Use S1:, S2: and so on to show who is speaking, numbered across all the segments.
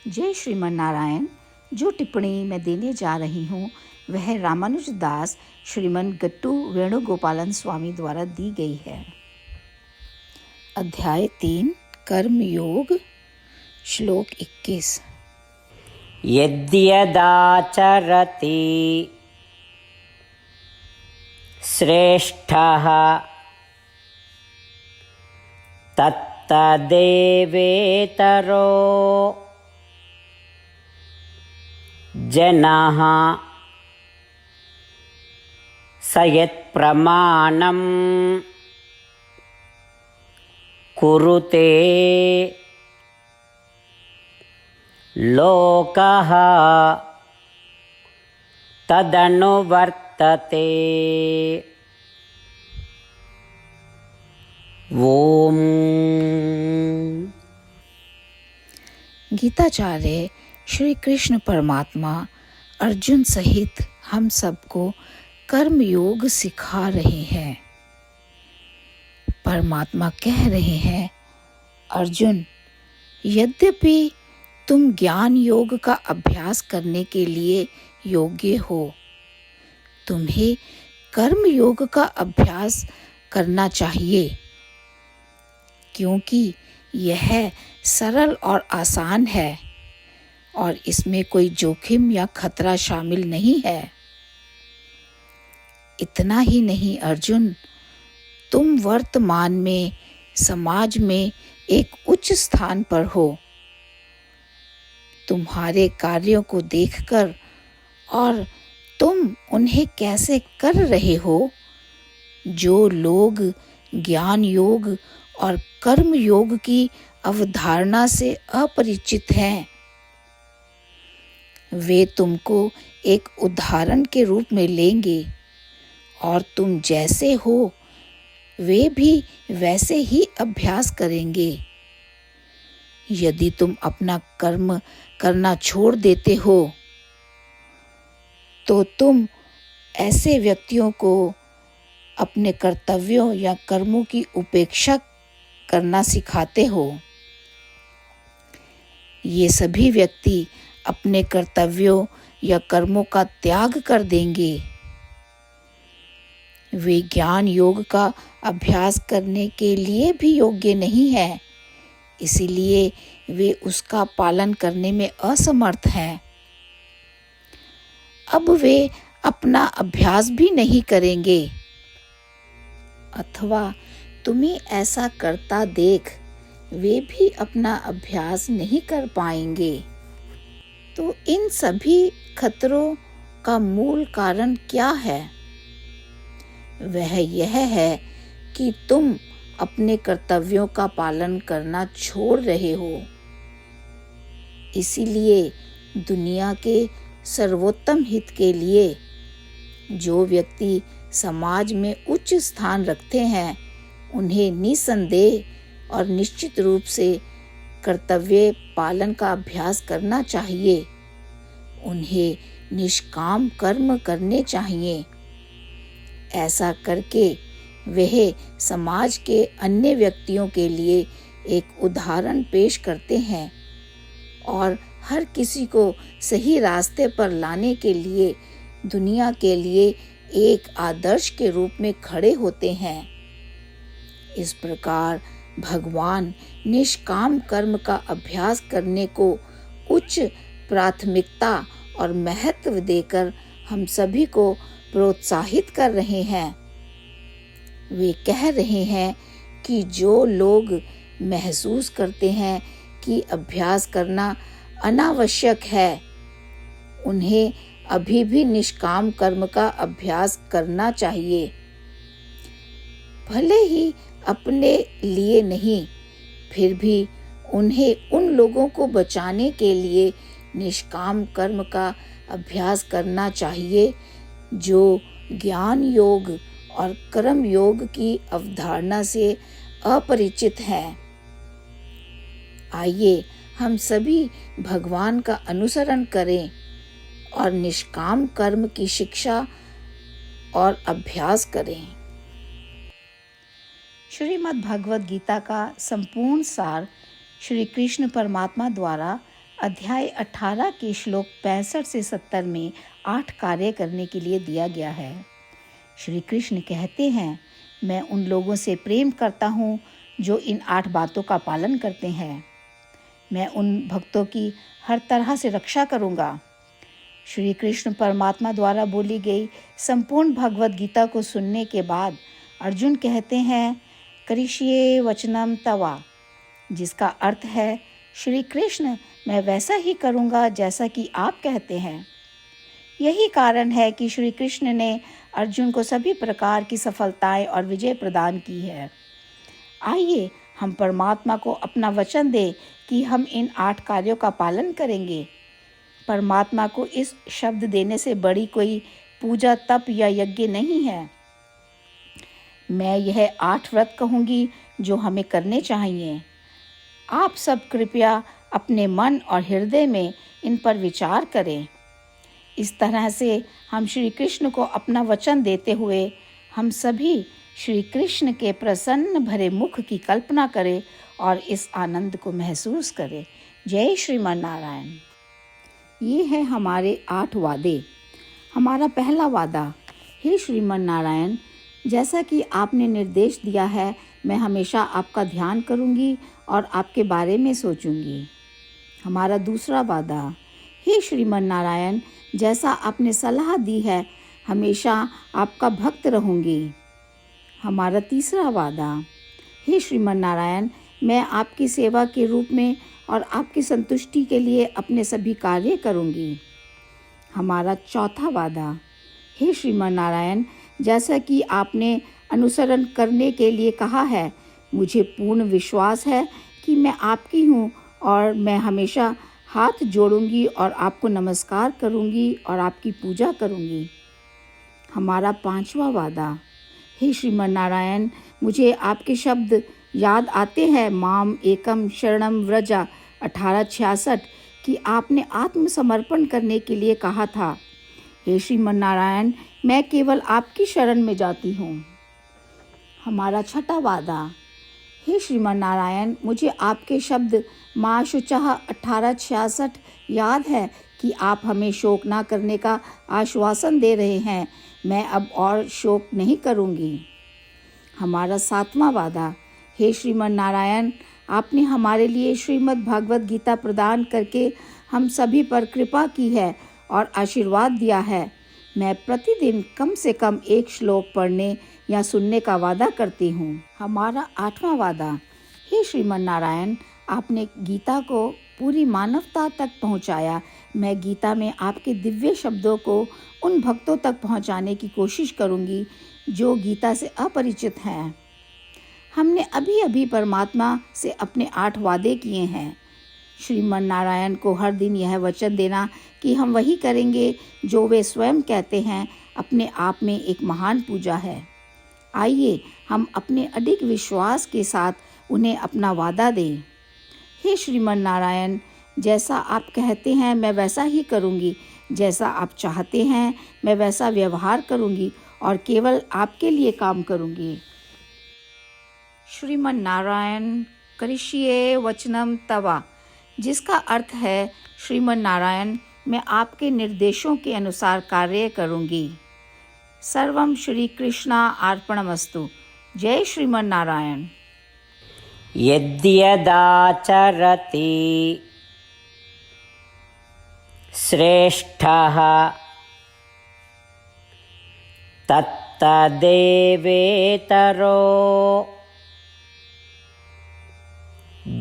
S1: जय श्रीमन नारायण। जो टिप्पणी मैं देने जा रही हूँ वह रामानुज दास श्रीमन गट्टू वेणुगोपालन स्वामी द्वारा दी गई है। अध्याय 3 कर्म योग, श्लोक 21।
S2: यद्यदाचरति श्रेष्ठः तत्तदेवेतरो जनः स यत्प्रमाणं कुरुते लोकः तदनुवर्तते। ओम।
S1: गीताचार्य श्री कृष्ण परमात्मा अर्जुन सहित हम सबको कर्म योग सिखा रहे हैं। परमात्मा कह रहे हैं, अर्जुन, यद्यपि तुम ज्ञान योग का अभ्यास करने के लिए योग्य हो, तुम्हें कर्म योग का अभ्यास करना चाहिए, क्योंकि यह सरल और आसान है और इसमें कोई जोखिम या खतरा शामिल नहीं है। इतना ही नहीं अर्जुन, तुम वर्तमान में समाज में एक उच्च स्थान पर हो। तुम्हारे कार्यों को देखकर और तुम उन्हें कैसे कर रहे हो, जो लोग ज्ञान योग और कर्म योग की अवधारणा से अपरिचित हैं, वे तुमको एक उदाहरण के रूप में लेंगे और तुम जैसे हो वे भी वैसे ही अभ्यास करेंगे। यदि तुम अपना कर्म करना छोड़ देते हो तो तुम ऐसे व्यक्तियों को अपने कर्तव्यों या कर्मों की उपेक्षा करना सिखाते हो। ये सभी व्यक्ति अपने कर्तव्यों या कर्मों का त्याग कर देंगे। वे ज्ञान योग का अभ्यास करने के लिए भी योग्य नहीं है, इसीलिए वे उसका पालन करने में असमर्थ हैं। अब वे अपना अभ्यास भी नहीं करेंगे, अथवा तुम्हें ऐसा करता देख वे भी अपना अभ्यास नहीं कर पाएंगे। तो इन सभी खतरों का मूल कारण क्या है? वह यह है कि तुम अपने कर्तव्यों का पालन करना छोड़ रहे हो। इसीलिए दुनिया के सर्वोत्तम हित के लिए जो व्यक्ति समाज में उच्च स्थान रखते हैं, उन्हें निसंदेह और निश्चित रूप से कर्तव्य पालन का अभ्यास करना चाहिए। उन्हें निष्काम कर्म करने चाहिए। ऐसा करके वह समाज के अन्य व्यक्तियों के लिए एक उदाहरण पेश करते हैं और हर किसी को सही रास्ते पर लाने के लिए दुनिया के लिए एक आदर्श के रूप में खड़े होते हैं। इस प्रकार भगवान निष्काम कर्म का अभ्यास करने को उच्च प्राथमिकता और महत्व देकर हम सभी को प्रोत्साहित कर रहे हैं। वे कह रहे हैं कि जो लोग महसूस करते हैं कि अभ्यास करना अनावश्यक है, उन्हें अभी भी निष्काम कर्म का अभ्यास करना चाहिए। भले ही अपने लिए नहीं, फिर भी उन्हें उन लोगों को बचाने के लिए निष्काम कर्म का अभ्यास करना चाहिए जो ज्ञान योग और कर्म योग की अवधारणा से अपरिचित हैं। आइए हम सभी भगवान का अनुसरण करें और निष्काम कर्म की शिक्षा और अभ्यास करें। श्रीमद् भगवद गीता का संपूर्ण सार श्री कृष्ण परमात्मा द्वारा अध्याय 18 के श्लोक 65 से 70 में 8 कार्य करने के लिए दिया गया है। श्री कृष्ण कहते हैं, मैं उन लोगों से प्रेम करता हूँ जो इन 8 बातों का पालन करते हैं। मैं उन भक्तों की हर तरह से रक्षा करूँगा। श्री कृष्ण परमात्मा द्वारा बोली गई संपूर्ण भगवत गीता को सुनने के बाद अर्जुन कहते हैं, करिष्ये वचनम तवा, जिसका अर्थ है, श्री कृष्ण, मैं वैसा ही करूँगा जैसा कि आप कहते हैं। यही कारण है कि श्री कृष्ण ने अर्जुन को सभी प्रकार की सफलताएं और विजय प्रदान की है। आइए हम परमात्मा को अपना वचन दें कि हम इन 8 कार्यों का पालन करेंगे। परमात्मा को इस शब्द देने से बड़ी कोई पूजा, तप या यज्ञ नहीं है। मैं यह 8 व्रत कहूँगी जो हमें करने चाहिए। आप सब कृपया अपने मन और हृदय में इन पर विचार करें। इस तरह से हम श्री कृष्ण को अपना वचन देते हुए हम सभी श्री कृष्ण के प्रसन्न भरे मुख की कल्पना करें और इस आनंद को महसूस करें। जय श्रीमन नारायण। ये है हमारे 8 वादे। हमारा पहला वादा, हे श्रीमन नारायण, जैसा कि आपने निर्देश दिया है, मैं हमेशा आपका ध्यान करूंगी और आपके बारे में सोचूंगी। हमारा दूसरा वादा, हे श्रीमन नारायण, जैसा आपने सलाह दी है, हमेशा आपका भक्त रहूंगी। हमारा तीसरा वादा, हे श्रीमन नारायण, मैं आपकी सेवा के रूप में और आपकी संतुष्टि के लिए अपने सभी कार्य करूंगी। हमारा चौथा वादा, हे श्रीमन नारायण, जैसा कि आपने अनुसरण करने के लिए कहा है, मुझे पूर्ण विश्वास है कि मैं आपकी हूँ और मैं हमेशा हाथ जोड़ूंगी और आपको नमस्कार करूंगी और आपकी पूजा करूंगी। हमारा पांचवा वादा, हे श्रीमन नारायण, मुझे आपके शब्द याद आते हैं, माम एकम शरणम व्रजा 1866, कि आपने आत्मसमर्पण करने के लिए कहा था। हे श्रीमन नारायण, मैं केवल आपकी शरण में जाती हूँ। हमारा छठा वादा, हे श्रीमन नारायण, मुझे आपके शब्द माँ शुचः 1866 याद है कि आप हमें शोक ना करने का आश्वासन दे रहे हैं। मैं अब और शोक नहीं करूँगी। हमारा सातवां वादा, हे श्रीमन नारायण, आपने हमारे लिए श्रीमद् भागवत गीता प्रदान करके हम सभी पर कृपा की है और आशीर्वाद दिया है। मैं प्रतिदिन कम से कम 1 श्लोक पढ़ने या सुनने का वादा करती हूँ। हमारा 8वां वादा, हे श्रीमन नारायण, आपने गीता को पूरी मानवता तक पहुँचाया। मैं गीता में आपके दिव्य शब्दों को उन भक्तों तक पहुँचाने की कोशिश करूँगी जो गीता से अपरिचित हैं। हमने अभी अभी परमात्मा से अपने 8 वादे किए हैं। श्रीमन नारायण को हर दिन यह वचन देना कि हम वही करेंगे जो वे स्वयं कहते हैं, अपने आप में एक महान पूजा है। आइए हम अपने अडिग विश्वास के साथ उन्हें अपना वादा दें। हे श्रीमन नारायण, जैसा आप कहते हैं मैं वैसा ही करूँगी। जैसा आप चाहते हैं मैं वैसा व्यवहार करूँगी और केवल आपके लिए काम करूँगी। श्रीमन नारायण करिष्ये वचनम तवा, जिसका अर्थ है, श्रीमन नारायण, मैं आपके निर्देशों के अनुसार कार्य करूँगी। सर्वम श्री कृष्णा अर्पणमस्तु। जय श्रीमन नारायण।
S2: यद्यदाचरति श्रेष्ठः तत्तदेवेतरो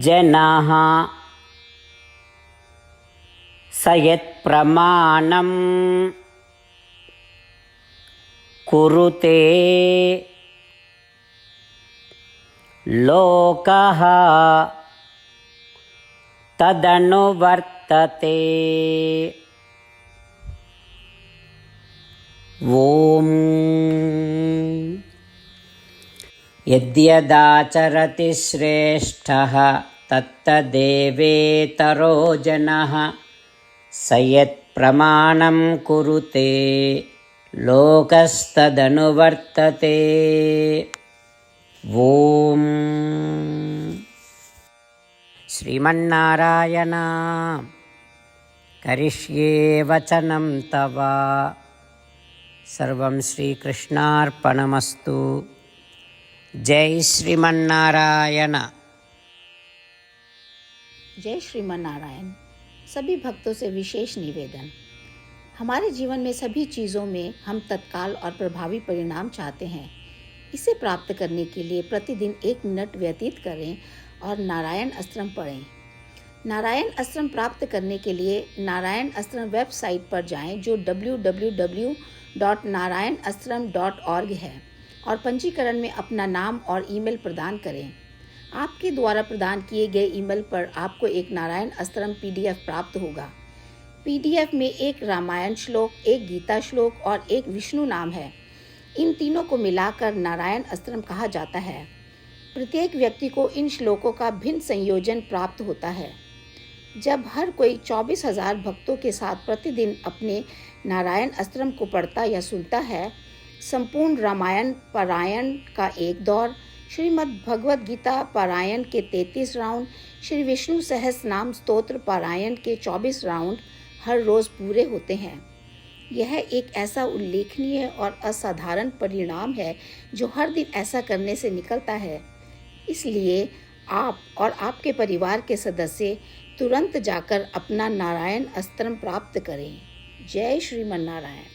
S2: जनाः स यत्प्रमाणं कुरुते लोकः तदनुवर्तते। ॐ यद्यदाचरति श्रेष्ठः तत्तदेवेतरो जनः स यत्प्रमाणं कुरुते लोकस्तदनुवर्तते। ॐ श्रीमन्नारायण। करिष्ये वचनं तव। सर्वं श्रीकृष्णार्पणमस्तु। जय श्रीमन्नारायण।
S1: जय श्रीमन नारायण। सभी भक्तों से विशेष निवेदन, हमारे जीवन में सभी चीज़ों में हम तत्काल और प्रभावी परिणाम चाहते हैं। इसे प्राप्त करने के लिए प्रतिदिन 1 मिनट व्यतीत करें और नारायण अस्त्रम पढ़ें। नारायण अस्त्रम प्राप्त करने के लिए नारायण अस्त्रम वेबसाइट पर जाएं, जो www.narayanastram.org है, और पंजीकरण में अपना नाम और ईमेल प्रदान करें। आपके द्वारा प्रदान किए गए ईमेल पर आपको एक नारायण अस्त्रम PDF प्राप्त होगा। PDF में 1 रामायण श्लोक, 1 गीता श्लोक और 1 विष्णु नाम है। इन तीनों को मिलाकर नारायण अस्त्रम कहा जाता है। प्रत्येक व्यक्ति को इन श्लोकों का भिन्न संयोजन प्राप्त होता है। जब हर कोई 24,000 भक्तों के साथ प्रतिदिन अपने नारायण अस्त्रम को पढ़ता या सुनता है, संपूर्ण रामायण पारायण का 1 दौर, श्रीमद् भगवद गीता पारायण के 33 राउंड, श्री विष्णु सहस्त्र नाम स्तोत्र पारायण के 24 राउंड हर रोज़ पूरे होते हैं। यह एक ऐसा उल्लेखनीय और असाधारण परिणाम है जो हर दिन ऐसा करने से निकलता है। इसलिए आप और आपके परिवार के सदस्य तुरंत जाकर अपना नारायण अस्त्रम प्राप्त करें। जय श्रीमन नारायण।